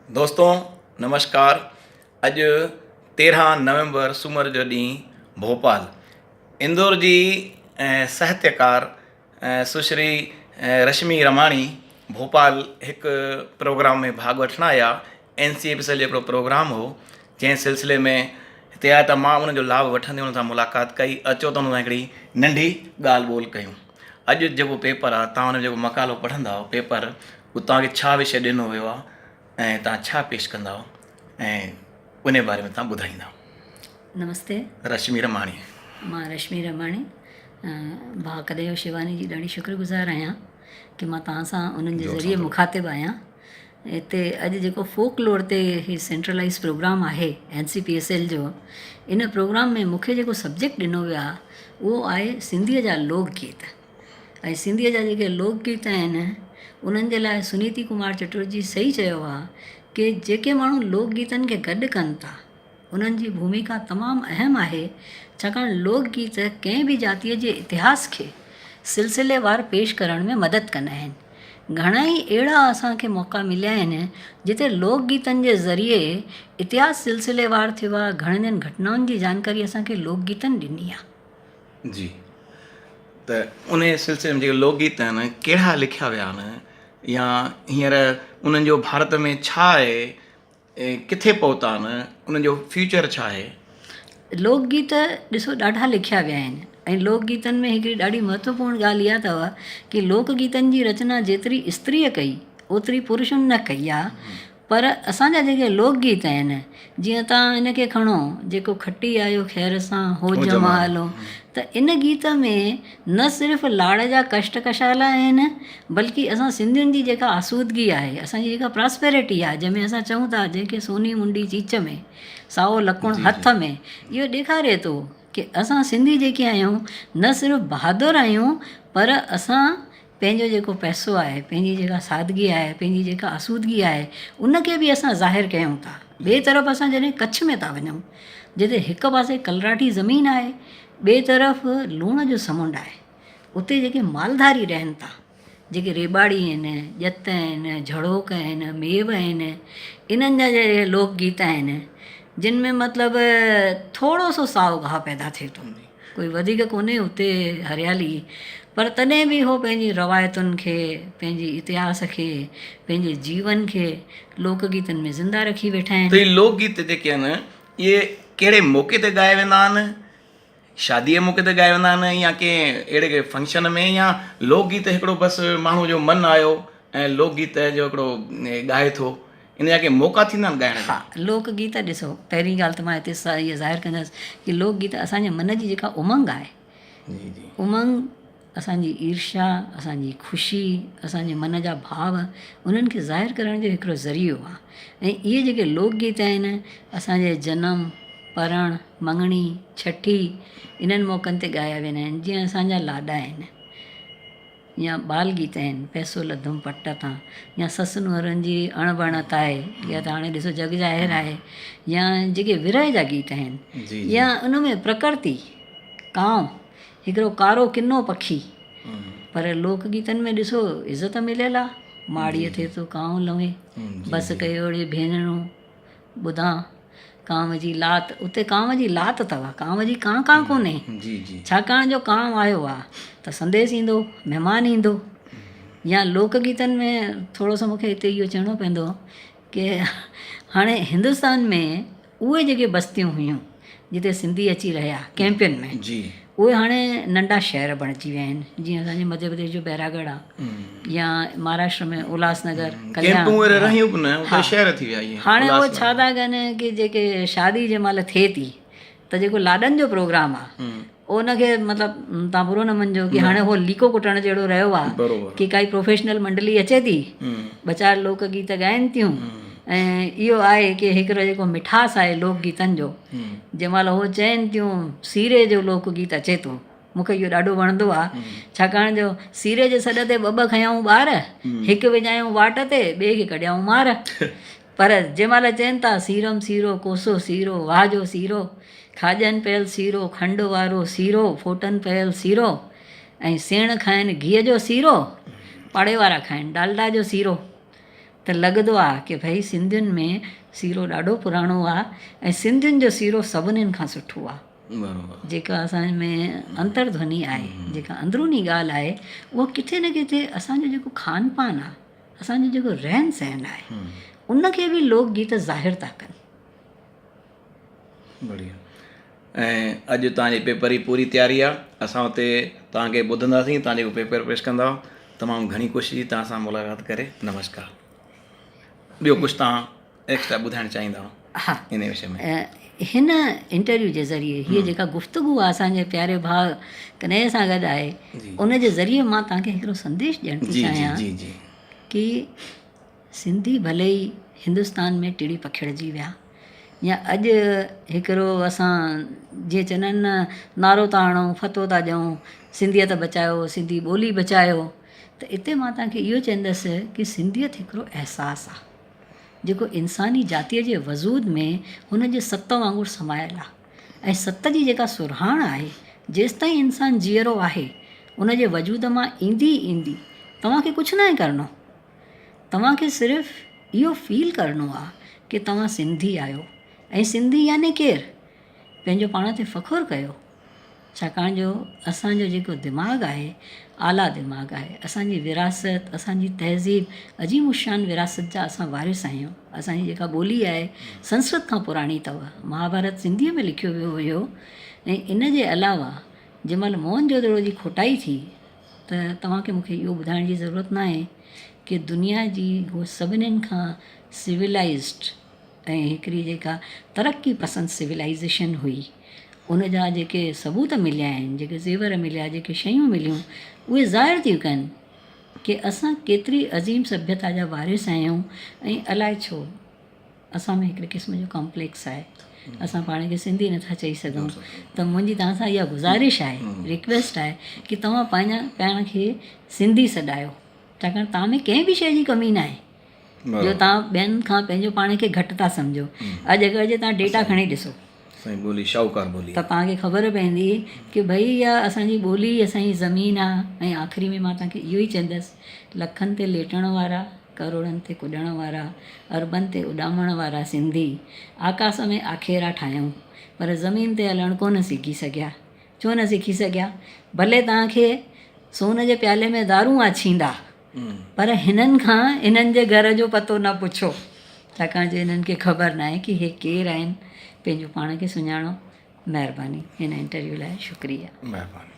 दोस्तों नमस्कार। अॼु 13 नवंबर सूमर जो ॾींहुं भोपाल इंदौर जी साहित्यकार सुश्री रश्मि रमाणी भोपाल हिकु प्रोग्राम में भाग वठणु आया। NCAPSL जो हिकिड़ो प्रोग्राम हो, जंहिं सिलसिले में हिते आया त मां उनजो लाभ वठंदे हुन सां मुलाक़ात कई। अचो त हुन सां हिकिड़ी नंढी ॻाल्हि ॿोल कयूं। अॼु जेको पेपर आहे, तव्हां हुनजो जेको मकालो पढ़ंदा पेपर, उहो तव्हांखे छा विषय ॾिनो वियो आहे ऐं तव्हां छा पेश कंदा ऐं उन बारे में तव्हां ॿुधाईंदा। नमस्ते, रश्मि रमाणी। मां रश्मि रमाणी भाउ कदेव शिवानी जी ॾाढी शुक्रगुज़ार आहियां कि मां तव्हां सां उन्हनि जे ज़रिए मुखातिब आहियां। हिते अॼु जेको फोकलोर ते ही सेंट्रलाइज़ प्रोग्राम आहे NCPSL जो, इन प्रोग्राम में मूंखे जेको सब्जेक्ट ॾिनो वियो आहे उहो आहे सिंधीअ जा लोकगीत। ऐं सिंधीअ जा जेके लोकगीत आहिनि उन्हनि जे लाइ सुनीति कुमार चटर्जी सही चयो आहे कि जेके माण्हू लोकगीतनि खे गॾु कनि था उन्हनि जी भूमिका तमामु अहम आहे, छाकाणि लोकगीत कंहिं बि जातीअ जे इतिहास खे सिलसिलेवार पेश करण में मदद कंदा आहिनि। घणेई अहिड़ा असांखे मौक़ा मिलिया आहिनि जिते लोकगीतनि जे ज़रिए इतिहास सिलसिलेवार थियो आहे। घणनि घटनाउनि जी जानकारी असांखे लोकगीतनि ॾिनी आहे। जी, त उन सिलसिले में जेके लोकगीत आहिनि कहिड़ा लिखिया विया आहिनि या हींअर उन्हनि जो भारत में छा आहे, किथे पहुता आहिनि, उन्हनि जो फ्यूचर छा आहे? लोकगीत ॾिसो ॾाढा लिखिया विया आहिनि ऐं लोकगीतनि में हिकिड़ी ॾाढी महत्वपूर्ण ॻाल्हि इहा अथव कि लोकगीतनि जी रचना जेतिरी स्त्रीअ कई ओतिरी पुरुषनि न कई आहे। पर असांजा जेके लोकगीत आहिनि, जीअं तव्हां इनखे खणो जेको खटी आयो ख़ैर सां हो जमा हलो, त इन गीत में न सिर्फ़ु लाड़ जा कष्ट कशाला आहिनि, बल्कि असां सिंधियुनि जी जेका आसूदगी आहे, असांजी जेका प्रॉस्पेरिटी आहे, जंहिंमें असां चऊं था जंहिंखे सोनी मुंडी चीच में साओ लकुणु हथ में, इहो ॾेखारे थो कि असां सिंधी जेके आहियूं न सिर्फ़ु बहादुर आहियूं, पर असां पंहिंजो जेको पैसो आहे, पंहिंजी जेका सादगी आहे, पंहिंजी जेका आसूदगी आहे, उनखे बि असां ज़ाहिर कयूं था। ॿिए तरफ़ असां जॾहिं कच्छ में था वञूं, जिते हिकु पासे कलराठी ज़मीन आहे, ॿिए तरफ़ लूण जो समुंड आहे, उते जेके मालधारी रहनि था, जेके रेबाड़ी आहिनि, ॼत आहिनि, झड़ोक आहिनि, मेव आहिनि, इन्हनि जा जेके लोकगीत आहिनि जिन में मतिलबु थोरो सो साओ गाहु पैदा थिए थो, कोई वधीक कोन्हे उते हरियाली, पर तॾहिं बि उहो पंहिंजी रवायतुनि खे, पंहिंजी इतिहास खे, पंहिंजे जीवन खे लोकगीतनि में ज़िंदा रखी वेठा आहिनि। त इहे लोकगीत जेके आहिनि इहे कहिड़े मौक़े ते ॻाया वेंदा आहिनि? शादीअ मौक़े ते ॻाया वेंदा आहिनि या कंहिं अहिड़े के फंक्शन में, या लोकगीत हिकिड़ो बसि माण्हू जो मनु आयो ऐं लोकगीत जो हिकिड़ो ॻाए थो, इन जा के मौक़ा थींदा आहिनि ॻाइण जा? हा, लोकगीत ॾिसो, पहिरीं ॻाल्हि त मां हिते इहा ज़ाहिर कंदसि कि लोकगीत असांजे मन जी जेका उमंग आहे, उमंग असांजी ईर्ष्या, असांजी ख़ुशी, असांजे मन जा भाव, उन्हनि खे ज़ाहिर करण जो हिकिड़ो ज़रियो आहे। ऐं इहे जेके लोकगीत आहिनि असांजे जनम, परण, मंगणी, छठी, इन्हनि मौक़नि ते ॻाया वेंदा आहिनि। जीअं असांजा लाॾा आहिनि या बाल गीत आहिनि, पैसो लधुमि पट तां, या ससु नुंहरुनि जी अणबणत आहे, या त हाणे ॾिसो जग ज़ाहिर आहे, या जेके विरह जा गीत आहिनि, या उनमें प्रकृति, कांव, हिकिड़ो कारो किनो पखी, पर लोकगीतनि में ॾिसो इज़त मिलियल आहे, माड़ीअ थिए थो कांव लवे, बसि कयो अड़े भेनरूं ॿुधां कांव जी लात, उते कांव जी लात अथव, कांव जी कां कां कोन्हे, छाकाणि जो कांव आयो आहे त संदेश ईंदो, महिमान ईंदो। या लोकगीतनि में थोरो सो मूंखे हिते इहो चवणो पवंदो कि हाणे हिंदुस्तान में उहे जेके बस्तियूं हुयूं जिते सिंधी अची रहिया कैंपियुनि में, उहे हाणे नंढा शहर बणिजी विया आहिनि। जीअं असांजे मध्य प्रदेश जो बैरागढ़ आहे, या महाराष्ट्र में उल्हासनगर, कल्याण, हाणे उहे छा था कनि कि जेके शादी जंहिं महिल थिए थी त जेको लाॾनि जो प्रोग्राम आहे उनखे मतिलबु तव्हां बुरो न मञिजो कि हाणे उहो लीको कुटण जहिड़ो रहियो आहे कि काई प्रोफेशनल मंडली अचे थी, ॿ चारि लोकगीत ॻाइनि थियूं, ऐं इहो आहे कि हिकिड़ो जेको मिठास आहे लोकगीतनि जो, जंहिं महिल उहो चवनि थियूं सीरे जो लोकगीत अचे थो, मूंखे इहो ॾाढो वणंदो आहे, छाकाणि जो सीरे जे सॾ ते ॿ खयाऊं ॿार, हिकु विझायूं वाट ते, ॿिए खे कढियाऊं मार, पर जंहिं महिल चवनि था सीरम सीरो कोसो सीरो वाह जो सीरो, खाॼनि पियल सीरो खंड वारो सीरो, फोटनि पियल सीरो, ऐं सेण खाइनि घीअ जो सीरो, पाड़े वारा खाइनि डालडा जो सीरो, त लॻंदो आहे की भई सिंधियुनि में सीरो ॾाढो पुराणो आहे ऐं सिंधियुनि जो सीरो सभिनीनि खां सुठो आहे। बराबरि। जेका असां में अंतर्ध्वनि आहे, जेका अंदरूनी ॻाल्हि आहे, उहा किथे न किथे असांजो जेको खान पान आहे, असांजो जेको रहन सहन आहे, उनखे बि लोकगीत ज़ाहिर था कनि। बढ़िया। ऐं अॼु तव्हांजे पेपर जी पूरी तयारी आहे, असां हुते तव्हांखे ॿुधंदासीं, तव्हां जेको पेपर पेश कंदव। तमामु घणी ख़ुशी तव्हां सां मुलाक़ात करे। नमस्कार। ॿियो कुझु तव्हां एक्स्ट्रा ॿुधाइणु चाहींदा हा, इन विषय में? हिन इंटरव्यू जे ज़रिए हीअ जेका गुफ़्तगू आहे असांजे प्यारे भाउ कन्हैया सां गॾु आहे, उन जे ज़रिए मां तव्हांखे हिकिड़ो संदेश ॾियणु थी चाहियां कि सिंधी भले ई हिंदुस्तान में टिड़ी पखिड़िजी विया, या अॼु हिकिड़ो असां जीअं चवंदा आहिनि न, नारो था हणूं, फतो था ॾियूं, सिंधियत बचायो, सिंधी ॿोली बचायो, त इते मां तव्हांखे इहो चवंदसि कि सिंधियत हिकिड़ो अहसासु आहे जेको इंसानी जातीअ जे वजूद में हुन जे सत वांगुरु समायल आहे। ऐं सत जी जेका सुरहाण आहे, जेसिताईं इंसानु जीअरो आहे, उन जे वजूद मां ईंदी ईंदी तव्हांखे कुझु न आहे करिणो। तव्हांखे सिर्फ़ु इहो फील करिणो आहे कि तव्हां सिंधी आहियो, ऐं सिंधी याने केरु, पंहिंजो पाण ते फ़ख़ुरु कयो। छाकाणि जो असांजो जेको दिमाग़ु आहे, आला दिमाग़ु आहे। असांजी विरासत, असांजी तहज़ीब, अजीम उशान विरासत जा असां वारिस आहियूं। असांजी जेका ॿोली आहे संस्कृत खां पुराणी अथव, महाभारत सिंधीअ में लिखियो वियो हुयो। ऐं इन जे अलावा जंहिं महिल मोहन जोदड़ो जी खोटाई थी, त तव्हांखे मूंखे इहो ॿुधाइण जी ज़रूरत न आहे कि दुनिया जी उहा सभिनीनि खां सिविलाइज़्ड ऐं हिकिड़ी जेका तरक़ी पसंदि सिविलाइज़ेशन हुई, उन जा जेके सबूत मिलिया आहिनि, जेके ज़ेवर मिलिया, जेके शयूं मिलियूं, उहे ज़ाहिर थियूं कनि कि असां केतिरी अज़ीम सभ्यता जा वारिस आहियूं। ऐं अलाए छो असां में हिकिड़े क़िस्म जो कॉम्प्लेक्स आहे, असां पाण खे सिंधी नथा चई सघूं। त मुंहिंजी तव्हां सां इहा गुज़ारिश आहे, रिक्वेस्ट आहे कि तव्हां पंहिंजा पाण खे सिंधी सॾायो, छाकाणि तव्हां में कंहिं बि शइ जी कमी न आहे जो तव्हां ॿियनि खां पंहिंजो पाण खे घटि था सम्झो। अॼु अगरि जे तव्हां डेटा खणी ॾिसो ॿोली शाहूकार ॿोली, त तव्हांखे ख़बर पवंदी कि भई इहा असांजी ॿोली, असांजी ज़मीन आहे। ऐं आख़िरी में मां तव्हांखे इहो ई चवंदसि, लखनि ते लेटण वारा, करोड़नि ते कुॾण वारा, अरबनि ते उॾामण वारा सिंधी, आकाश में आखेरा ठाहियूं पर ज़मीन ते हलणु कोन सिखी सघिया। छो न सिखी सघिया? भले तव्हांखे सोन जे प्याले में दारूं आछींदा, पर हिननि खां इन्हनि जे घर जो पतो न पुछो, छाकाणि जो इन्हनि खे ख़बर न आहे कि हे केरु आहिनि। पंहिंजो पाण खे सुञाणो। महिरबानी। हिन इंटरव्यू लाइ शुक्रिया। महिरबानी।